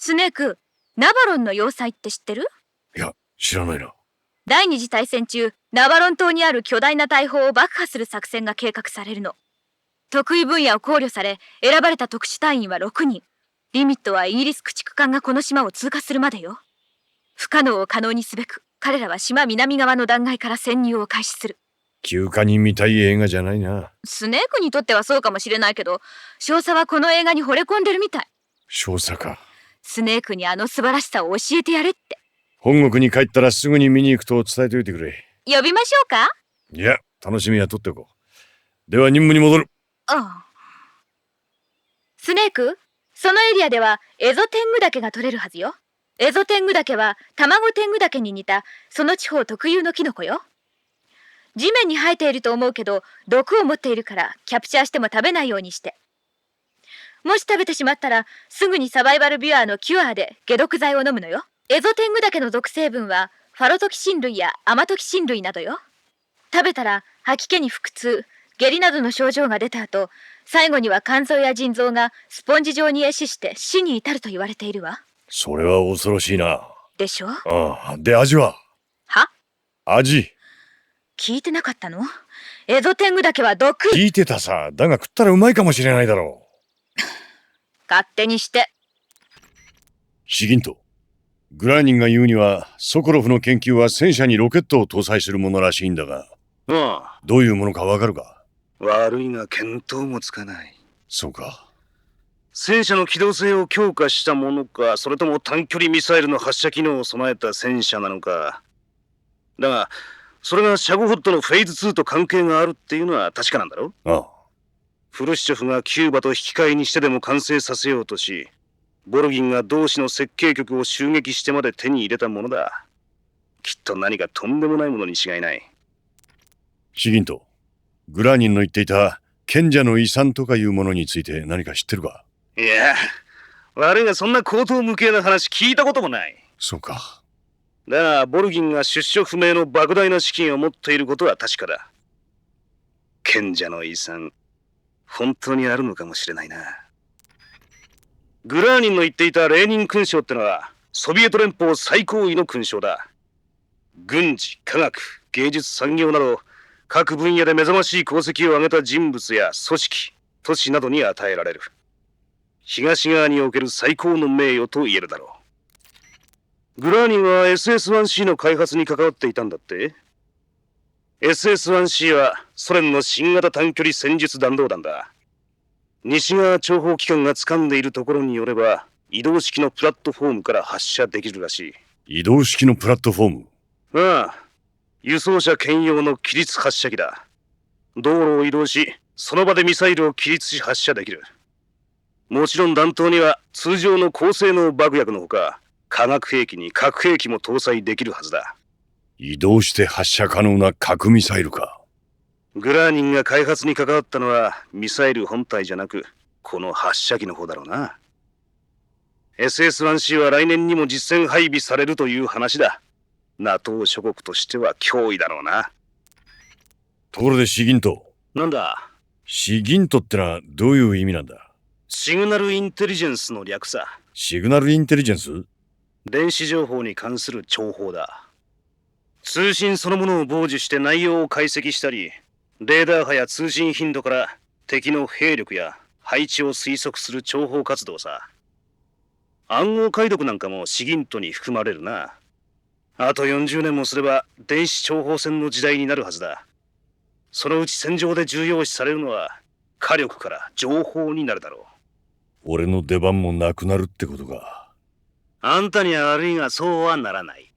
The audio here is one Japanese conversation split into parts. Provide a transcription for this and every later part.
スネーク、ナバロンの要塞って知ってる？いや、知らないな。第二次大戦中、ナバロン島にある巨大な大砲を爆破する作戦が計画されるの。得意分野を考慮され、選ばれた特殊隊員は6人。リミットはイギリス駆逐艦がこの島を通過するまでよ。不可能を可能にすべく、彼らは島南側の断崖から潜入を開始する。休暇に見たい映画じゃないな。スネークにとってはそうかもしれないけど、少佐はこの映画に惚れ込んでるみたい。少佐か。スネークにあの素晴らしさを教えてやれって。本国に帰ったらすぐに見に行くと伝えておいてくれ。呼びましょうか？いや、楽しみは取っておこう。では任務に戻る。ああ。スネーク、そのエリアではエゾテングダケが取れるはずよ。エゾテングダケは卵テングダケに似たその地方特有のキノコよ。地面に生えていると思うけど、毒を持っているからキャプチャーしても食べないようにして。もし食べてしまったらすぐにサバイバルビュアーのキュアで解毒剤を飲むのよ。エゾテングダケの毒成分はファロトキシン類やアマトキシン類などよ。食べたら吐き気に腹痛、下痢などの症状が出た後、最後には肝臓や腎臓がスポンジ状に壊死して死に至ると言われているわ。それは恐ろしいな。でしょ？ああ、で味は？は？味。聞いてなかったの？エゾテングダケは毒。聞いてたさ。だが食ったらうまいかもしれないだろう。勝手にして。シギント。グラーニンが言うには、ソコロフの研究は戦車にロケットを搭載するものらしいんだが、ああ、どういうものかわかるか？悪いが見当もつかない。そうか。戦車の機動性を強化したものか、それとも短距離ミサイルの発射機能を備えた戦車なのか。だが、それがシャゴホットのフェーズ2と関係があるっていうのは確かなんだろ？ああ。フルシチョフがキューバと引き換えにしてでも完成させようとし、ボルギンが同志の設計局を襲撃してまで手に入れたものだ。きっと何かとんでもないものに違いない。シギント。グラーニンの言っていた賢者の遺産とかいうものについて何か知ってるか？いや、悪いがそんな荒唐無稽な話聞いたこともない。そうか。だが、ボルギンが出所不明の莫大な資金を持っていることは確かだ。賢者の遺産、本当にあるのかもしれないな。グラーニンの言っていたレーニン勲章ってのは、ソビエト連邦最高位の勲章だ。軍事、科学、芸術、産業など、各分野で目覚ましい功績を上げた人物や組織、都市などに与えられる。東側における最高の名誉と言えるだろう。グラーニンは SS-1C の開発に関わっていたんだって？ SS-1C はソ連の新型短距離戦術弾道弾だ。西側諜報機関が掴んでいるところによれば、移動式のプラットフォームから発射できるらしい。移動式のプラットフォーム？ああ、輸送車兼用の起立発射機だ。道路を移動し、その場でミサイルを起立し発射できる。もちろん弾頭には通常の高性能爆薬のほか、化学兵器に核兵器も搭載できるはずだ。移動して発射可能な核ミサイルか。グラーニンが開発に関わったのはミサイル本体じゃなく、この発射機の方だろうな。SS-1C は来年にも実戦配備されるという話だ。NATO 諸国としては脅威だろうな。ところでシギント。なんだ？シギントってのはどういう意味なんだ？シグナルインテリジェンスの略さ。シグナルインテリジェンス？電子情報に関する情報だ。通信そのものを傍受して内容を解析したり、レーダー波や通信頻度から敵の兵力や配置を推測する諜報活動さ。暗号解読なんかもシギントに含まれるな。あと40年もすれば電子諜報戦の時代になるはずだ。そのうち戦場で重要視されるのは火力から情報になるだろう。俺の出番もなくなるってことか。あんたには悪いがそうはならない。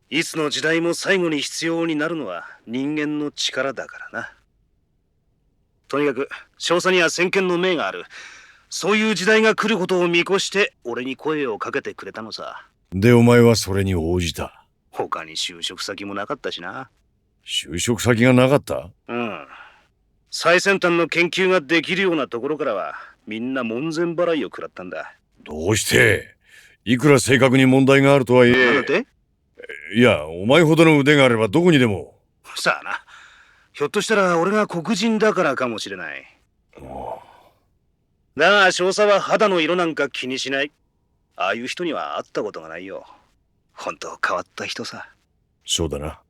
いつの時代も最後に必要になるのは人間の力だからな。とにかく少佐には先見の明がある。そういう時代が来ることを見越して俺に声をかけてくれたのさ。でお前はそれに応じた？他に就職先もなかったしな。就職先がなかった？うん。最先端の研究ができるようなところからはみんな門前払いを食らったんだ。どうして？いくら正確に問題があるとはいえ。なんだって？いや、お前ほどの腕があればどこにでも。さあな。ひょっとしたら俺が黒人だからかもしれない。だが少佐は肌の色なんか気にしない。ああいう人には会ったことがないよ。本当変わった人さ。そうだな。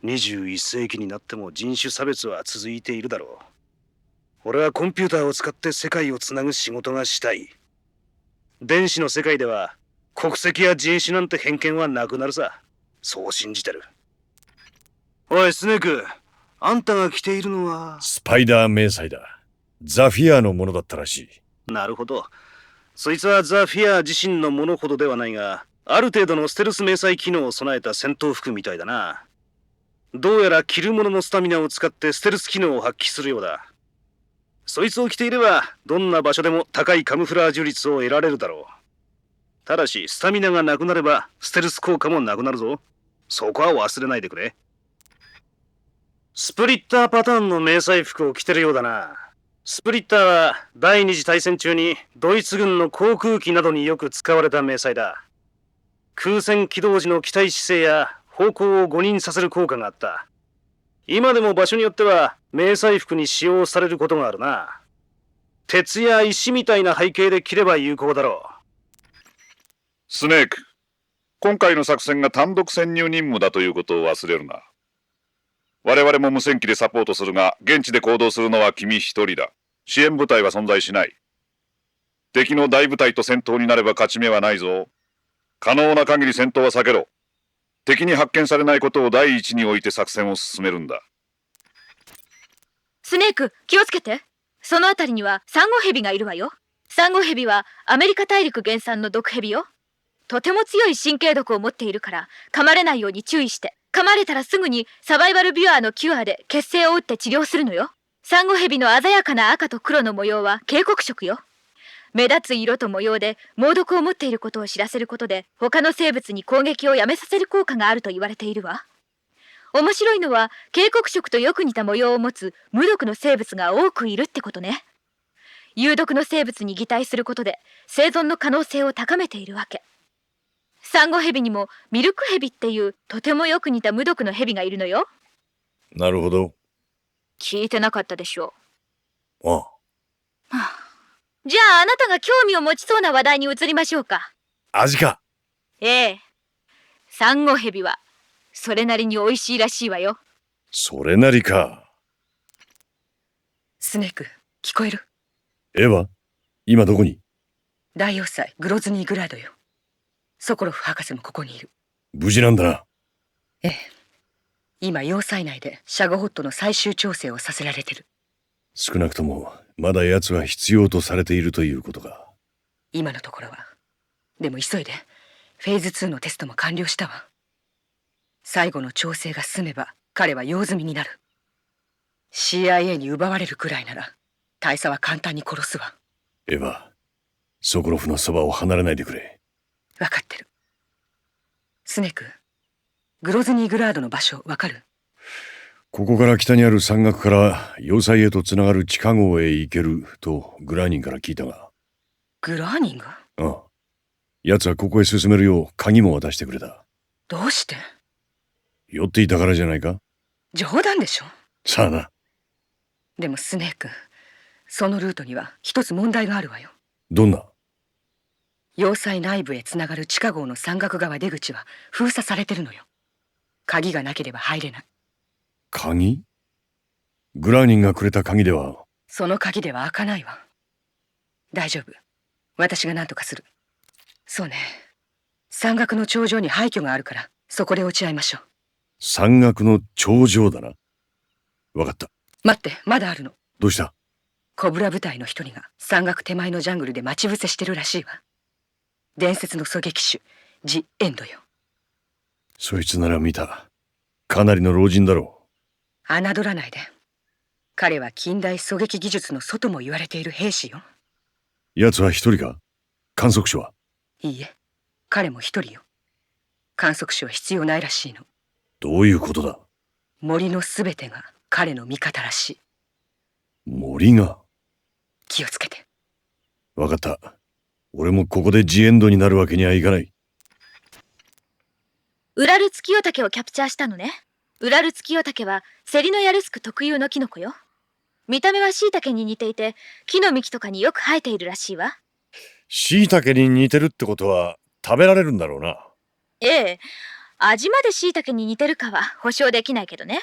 21世紀になっても人種差別は続いているだろう。俺はコンピューターを使って世界をつなぐ仕事がしたい。電子の世界では国籍や人種なんて偏見はなくなるさ。そう信じてる。おいスネーク、あんたが着ているのは。スパイダー迷彩だ。ザフィアのものだったらしい。なるほど。そいつはザ・フィア自身のものほどではないが、ある程度のステルス迷彩機能を備えた戦闘服みたいだな。どうやら着る者のスタミナを使ってステルス機能を発揮するようだ。そいつを着ていればどんな場所でも高いカムフラージュ率を得られるだろう。ただしスタミナがなくなればステルス効果もなくなるぞ。そこは忘れないでくれ。スプリッターパターンの迷彩服を着てるようだな。スプリッターは第二次大戦中にドイツ軍の航空機などによく使われた迷彩だ。空戦起動時の機体姿勢や方向を誤認させる効果があった。今でも場所によっては迷彩服に使用されることがあるな。鉄や石みたいな背景で着れば有効だろスネーク、今回の作戦が単独潜入任務だということを忘れるな。我々も無線機でサポートするが、現地で行動するのは君一人だ。支援部隊は存在しない。敵の大部隊と戦闘になれば勝ち目はないぞ。可能な限り戦闘は避けろ。敵に発見されないことを第一に置いて作戦を進めるんだ。スネーク、気をつけて。そのあたりにはサンゴヘビがいるわよ。サンゴヘビはアメリカ大陸原産の毒ヘビよ。とても強い神経毒を持っているから噛まれないように注意して。噛まれたらすぐにサバイバルビュアーのキュアで血清を打って治療するのよ。サンゴヘビの鮮やかな赤と黒の模様は警告色よ。目立つ色と模様で猛毒を持っていることを知らせることで他の生物に攻撃をやめさせる効果があると言われているわ。面白いのは警告色とよく似た模様を持つ無毒の生物が多くいるってことね。有毒の生物に擬態することで生存の可能性を高めているわけ。サンゴヘビにもミルクヘビっていうとてもよく似た無毒のヘビがいるのよ。なるほど。聞いてなかったでしょう。ああ。じゃああなたが興味を持ちそうな話題に移りましょうか。味か。ええ。サンゴヘビはそれなりに美味しいらしいわよ。それなりか。スネーク、聞こえる？エヴァ、今どこに？大要塞グロズニーグラードよ。ソコロフ博士もここにいる。無事なんだな。ええ。今要塞内でシャゴホットの最終調整をさせられてる。少なくともまだ奴は必要とされているということか。今のところは。でも急いで。フェーズ2のテストも完了したわ。最後の調整が済めば彼は用済みになる。CIA に奪われるくらいなら大佐は簡単に殺すわ。エヴァ、ソコロフのそばを離れないでくれ。分かってる。スネーク、グロズニーグラードの場所分かる？ここから北にある山岳から要塞へとつながる地下壕へ行けるとグラーニンから聞いたが。グラーニング？ああ。奴はここへ進めるよう鍵も渡してくれた。どうして？酔っていたからじゃないか？冗談でしょ。さあな。でもスネーク、そのルートには一つ問題があるわよ。どんな？要塞内部へつながる地下壕の山岳側出口は封鎖されてるのよ。鍵がなければ入れない。鍵？グラーニンがくれた鍵では。その鍵では開かないわ。大丈夫。私が何とかする。そうね。山岳の頂上に廃墟があるからそこで落ち合いましょう。山岳の頂上だな。わかった。待って、まだあるの。どうした？コブラ部隊の一人が山岳手前のジャングルで待ち伏せしてるらしいわ。伝説の狙撃手、ジ・エンドよ。そいつなら見た。かなりの老人だろ侮らないで。彼は近代狙撃技術の外も言われている兵士よ。う。奴は一人か？観測所は？いいえ、彼も一人よ。観測士は必要ないらしいの。どういうことだ？森のすべてが彼の味方らしい。森が？気をつけて。わかった。俺もここでジエンドになるわけにはいかない。ウラルツキヨタケをキャプチャーしたのね。ウラルツキヨタケはセリノヤルスク特有のキノコよ。見た目はシイタケに似ていて木の幹とかによく生えているらしいわ。椎茸に似てるってことは食べられるんだろうな。ええ、味まで椎茸に似てるかは保証できないけどね。